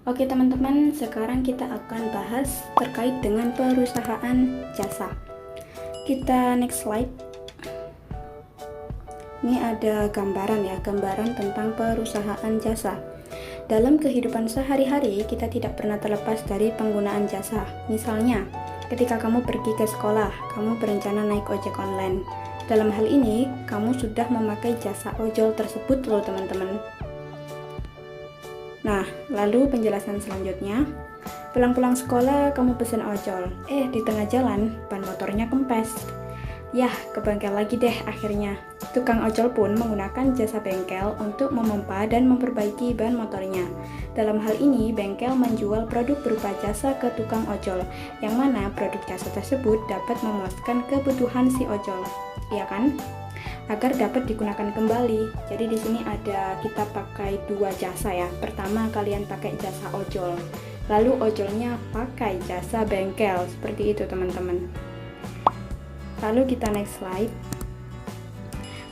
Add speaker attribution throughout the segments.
Speaker 1: Oke teman-teman, sekarang kita akan bahas terkait dengan perusahaan jasa. Kita next slide. Ini ada gambaran tentang perusahaan jasa. Dalam kehidupan sehari-hari, kita tidak pernah terlepas dari penggunaan jasa. Misalnya, ketika kamu pergi ke sekolah, kamu berencana naik ojek online. Dalam hal ini, kamu sudah memakai jasa ojol tersebut loh teman-teman. Nah, lalu penjelasan selanjutnya, pulang-pulang sekolah kamu pesen ojol. Di tengah jalan, ban motornya kempes. Yah, ke bengkel lagi deh akhirnya. Tukang ojol pun menggunakan jasa bengkel untuk memompa dan memperbaiki ban motornya. Dalam hal ini, bengkel menjual produk berupa jasa ke tukang ojol, yang mana produk jasa tersebut dapat memuaskan kebutuhan si ojol. Iya kan? Agar dapat digunakan kembali. Jadi di sini kita pakai dua jasa ya. Pertama kalian pakai jasa ojol, lalu ojolnya pakai jasa bengkel. Seperti itu teman-teman. Lalu kita next slide.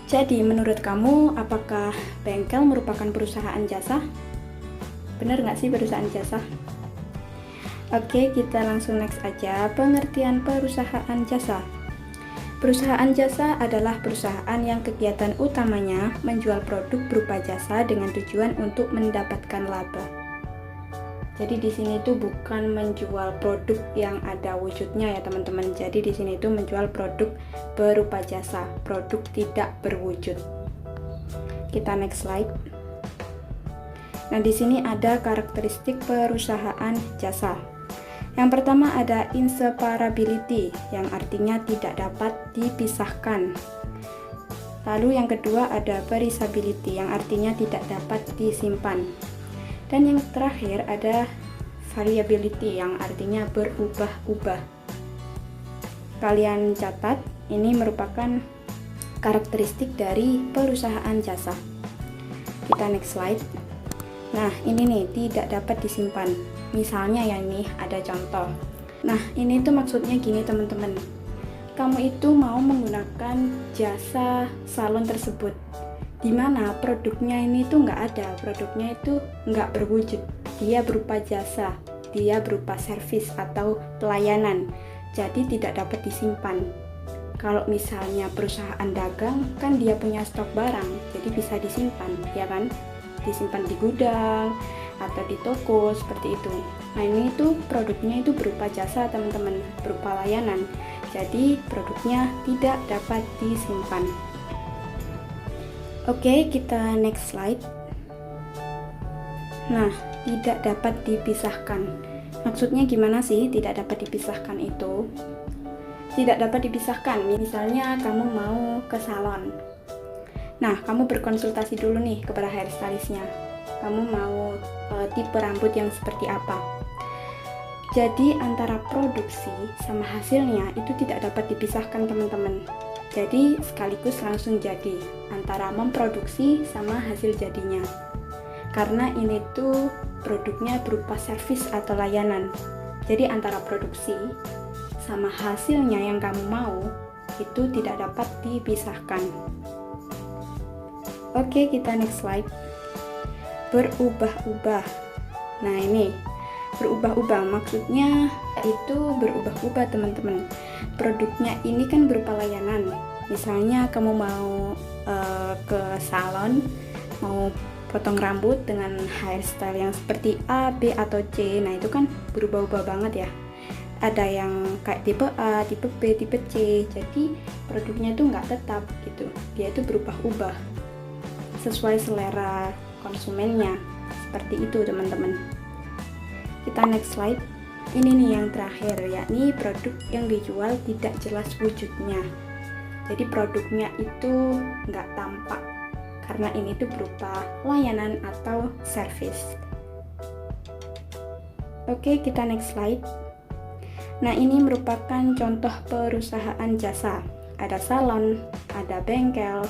Speaker 1: Jadi menurut kamu, apakah bengkel merupakan perusahaan jasa? Benar nggak sih perusahaan jasa? Oke, kita langsung next aja. Pengertian perusahaan jasa. Perusahaan jasa adalah perusahaan yang kegiatan utamanya menjual produk berupa jasa dengan tujuan untuk mendapatkan laba. Jadi di sini itu bukan menjual produk yang ada wujudnya ya teman-teman. Jadi di sini itu menjual produk berupa jasa, produk tidak berwujud. Kita next slide. Nah, di sini ada karakteristik perusahaan jasa. Yang pertama ada inseparability, yang artinya tidak dapat dipisahkan. Lalu yang kedua ada perisability, yang artinya tidak dapat disimpan. Dan yang terakhir ada variability, yang artinya berubah-ubah. Kalian catat, ini merupakan karakteristik dari perusahaan jasa. Kita next slide. Nah, ini nih tidak dapat disimpan. Misalnya ya, ini ada contoh. Nah, ini tuh maksudnya gini teman-teman. Kamu itu mau menggunakan jasa salon tersebut, dimana produknya ini tuh nggak ada, produknya itu nggak berwujud. Dia berupa jasa, dia berupa servis atau pelayanan, jadi tidak dapat disimpan. Kalau misalnya perusahaan dagang, kan dia punya stok barang, jadi bisa disimpan, ya kan? Disimpan di gudang atau di toko seperti itu. Nah, ini tuh produknya itu berupa jasa teman-teman, berupa layanan. Jadi produknya tidak dapat disimpan. Oke, kita next slide. Nah, tidak dapat dipisahkan. Maksudnya gimana sih tidak dapat dipisahkan itu? Tidak dapat dipisahkan, misalnya kamu mau ke salon. Nah, kamu berkonsultasi dulu nih kepada hairstylistnya. Kamu mau tipe rambut yang seperti apa? Jadi antara produksi sama hasilnya itu tidak dapat dipisahkan teman-teman. Jadi sekaligus langsung jadi antara memproduksi sama hasil jadinya. Karena ini tuh produknya berupa servis atau layanan. Jadi antara produksi sama hasilnya yang kamu mau itu tidak dapat dipisahkan. Oke, kita next slide. Berubah-ubah. Nah, ini berubah-ubah maksudnya itu berubah-ubah teman-teman. Produknya ini kan berupa layanan. Misalnya kamu mau ke salon, mau potong rambut dengan hairstyle yang seperti A, B, atau C. Nah, itu kan berubah-ubah banget ya. Ada yang kayak tipe A, tipe B, tipe C. Jadi produknya itu nggak tetap gitu. Dia itu berubah-ubah sesuai selera konsumennya. Seperti itu teman-teman. Kita next slide. Ini nih yang terakhir, yakni produk yang dijual tidak jelas wujudnya. Jadi produknya itu nggak tampak karena ini tuh berupa layanan atau service. Oke, kita next slide. Nah, ini merupakan contoh perusahaan jasa. Ada salon, ada bengkel,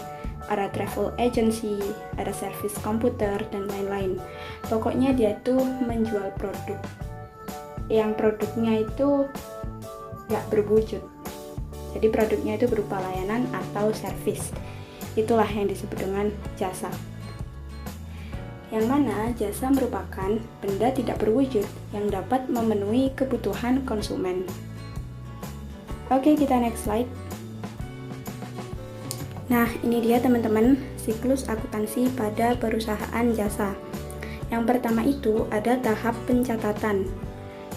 Speaker 1: ada travel agency, ada servis komputer, dan lain-lain. Pokoknya dia tuh menjual produk yang produknya itu nggak berwujud. Jadi produknya itu berupa layanan atau servis. Itulah yang disebut dengan jasa. yang mana jasa merupakan benda tidak berwujud yang dapat memenuhi kebutuhan konsumen. Oke, kita next slide. Nah, ini dia teman-teman, siklus akuntansi pada perusahaan jasa. Yang pertama itu ada tahap pencatatan.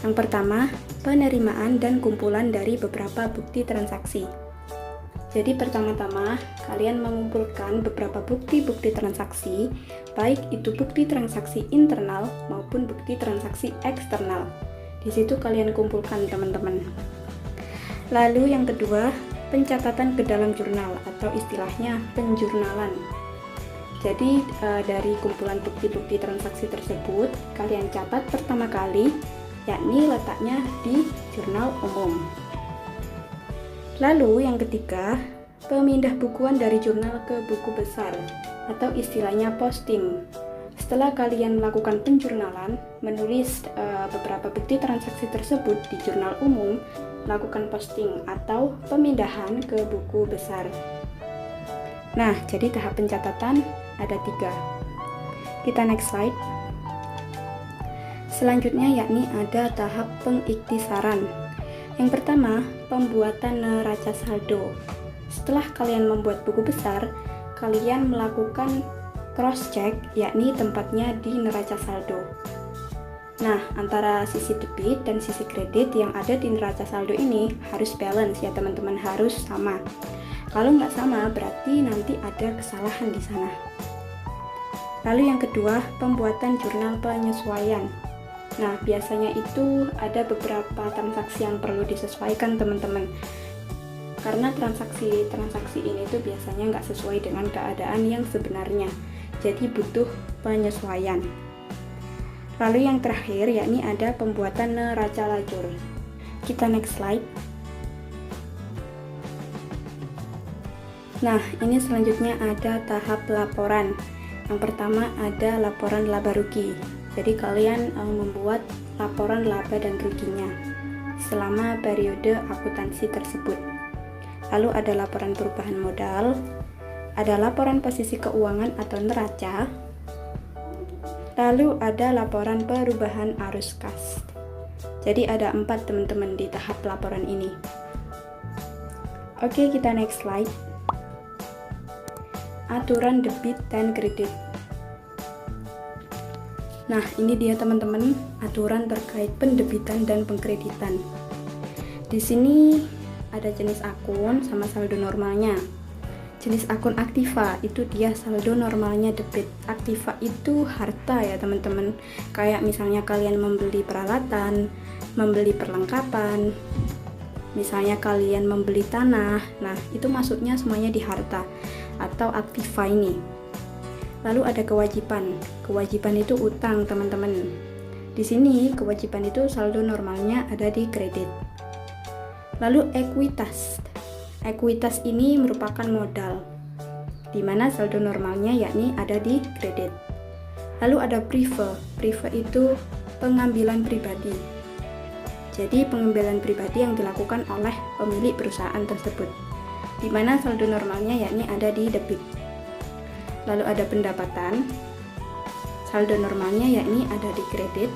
Speaker 1: Yang pertama, penerimaan dan kumpulan dari beberapa bukti transaksi. Jadi pertama-tama, kalian mengumpulkan beberapa bukti-bukti transaksi, baik itu bukti transaksi internal maupun bukti transaksi eksternal. Di situ kalian kumpulkan teman-teman. Lalu yang kedua, pencatatan ke dalam jurnal atau istilahnya penjurnalan. Jadi dari kumpulan bukti-bukti transaksi tersebut, kalian catat pertama kali, yakni letaknya di jurnal umum. Lalu yang ketiga, pemindah bukuan dari jurnal ke buku besar atau istilahnya posting. Setelah kalian melakukan penjurnalan, menulis beberapa bukti transaksi tersebut di jurnal umum, lakukan posting atau pemindahan ke buku besar. Nah, jadi tahap pencatatan ada 3. Kita next slide. Selanjutnya yakni ada tahap pengiktisaran. Yang pertama, pembuatan neraca saldo. Setelah kalian membuat buku besar, kalian melakukan cross check, yakni tempatnya di neraca saldo. Nah, antara sisi debit dan sisi kredit yang ada di neraca saldo ini harus balance ya teman-teman, harus sama. Kalau nggak sama, berarti nanti ada kesalahan di sana. Lalu yang kedua, pembuatan jurnal penyesuaian. Nah, biasanya itu ada beberapa transaksi yang perlu disesuaikan teman-teman. Karena transaksi ini tuh biasanya nggak sesuai dengan keadaan yang sebenarnya. Jadi butuh penyesuaian. Lalu yang terakhir yakni ada pembuatan neraca lajur. Kita next slide. Nah, ini selanjutnya ada tahap laporan. Yang pertama ada laporan laba rugi. Jadi kalian membuat laporan laba dan ruginya selama periode akuntansi tersebut. Lalu ada laporan perubahan modal, ada laporan posisi keuangan atau neraca, lalu ada laporan perubahan arus kas. Jadi ada 4 teman-teman di tahap laporan ini. Oke, kita next slide. Aturan debit dan kredit. Nah, ini dia teman-teman, aturan terkait pendebitan dan pengkreditan. Di sini ada jenis akun sama saldo normalnya. Jenis akun aktiva itu dia saldo normalnya debit. Aktiva itu harta ya teman-teman. Kayak misalnya kalian membeli peralatan, membeli perlengkapan, misalnya kalian membeli tanah. Nah, itu masuknya semuanya di harta atau aktiva ini. Lalu ada kewajiban. Kewajiban itu utang, teman-teman. Di sini kewajiban itu saldo normalnya ada di kredit. Lalu ekuitas. Ekuitas ini merupakan modal, di mana saldo normalnya yakni ada di kredit. Lalu ada prive. Prive itu pengambilan pribadi. Jadi pengambilan pribadi yang dilakukan oleh pemilik perusahaan tersebut, di mana saldo normalnya yakni ada di debit. Lalu ada pendapatan, saldo normalnya yakni ada di kredit,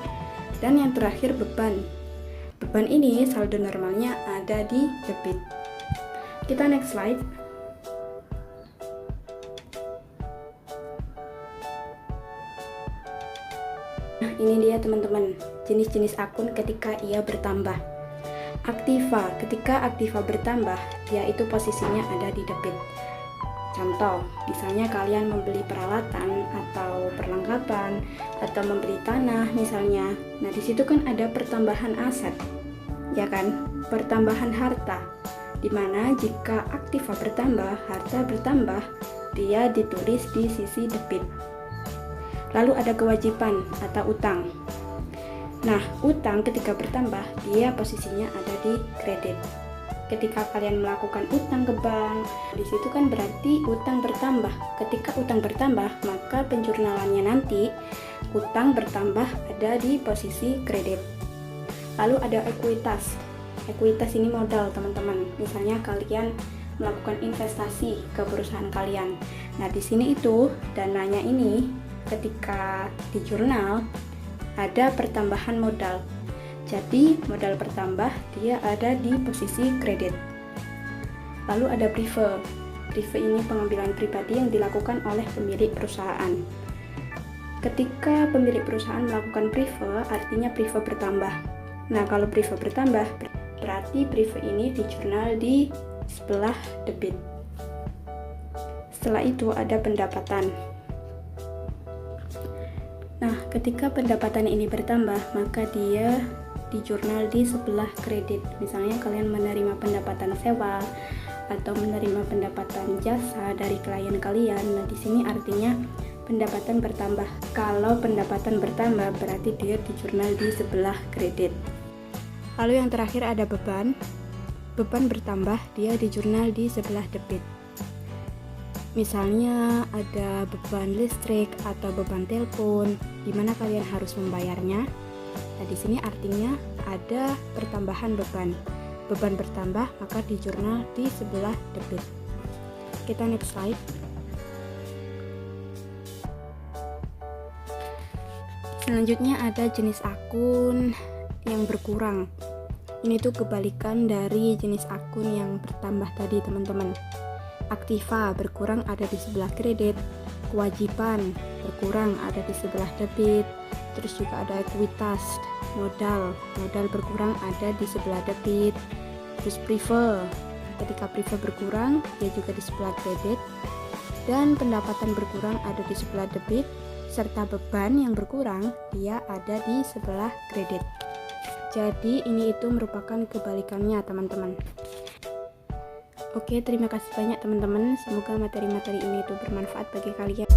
Speaker 1: dan yang terakhir beban. Beban ini saldo normalnya ada di debit. Kita next slide. Nah, ini dia teman-teman, jenis-jenis akun ketika ia bertambah. Aktiva, ketika aktiva bertambah, dia itu posisinya ada di debit. Contoh, misalnya kalian membeli peralatan atau perlengkapan atau membeli tanah misalnya. Nah, di situ kan ada pertambahan aset, ya kan? Pertambahan harta. Dimana jika aktiva bertambah, harta bertambah, dia ditulis di sisi debit. Lalu ada kewajiban atau utang. Nah, utang ketika bertambah, dia posisinya ada di kredit. Ketika kalian melakukan utang ke bank, di situ kan berarti utang bertambah. Ketika utang bertambah, maka penjurnalannya nanti utang bertambah ada di posisi kredit. Lalu ada ekuitas. Ekuitas ini modal, teman-teman. Misalnya kalian melakukan investasi ke perusahaan kalian. Nah, di sini itu dananya ini ketika di jurnal ada pertambahan modal. Jadi modal bertambah, dia ada di posisi kredit. Lalu ada prive. Prive ini pengambilan pribadi yang dilakukan oleh pemilik perusahaan. Ketika pemilik perusahaan melakukan prive, artinya prive bertambah. Nah, kalau prive bertambah, berarti prive ini di jurnal di sebelah debit. Setelah itu ada pendapatan. Nah, ketika pendapatan ini bertambah, maka dia di jurnal di sebelah kredit. Misalnya kalian menerima pendapatan sewa atau menerima pendapatan jasa dari klien kalian. Nah, di sini artinya pendapatan bertambah. Kalau pendapatan bertambah, berarti dia di jurnal di sebelah kredit. Lalu yang terakhir ada beban. Beban bertambah, dia di jurnal di sebelah debit. Misalnya ada beban listrik atau beban telepon, di mana kalian harus membayarnya. Nah, di sini artinya ada pertambahan beban. Beban bertambah, maka di jurnal di sebelah debit. Kita next slide. Selanjutnya ada jenis akun yang berkurang. Ini tuh kebalikan dari jenis akun yang bertambah tadi, teman-teman. Aktiva berkurang ada di sebelah kredit, kewajiban berkurang ada di sebelah debit, terus juga ada ekuitas, modal berkurang ada di sebelah debit, terus prive, ketika prive berkurang dia juga di sebelah kredit, dan pendapatan berkurang ada di sebelah debit, serta beban yang berkurang dia ada di sebelah kredit. Jadi ini itu merupakan kebalikannya, teman-teman. Oke, terima kasih banyak teman-teman. Semoga materi-materi ini itu bermanfaat bagi kalian.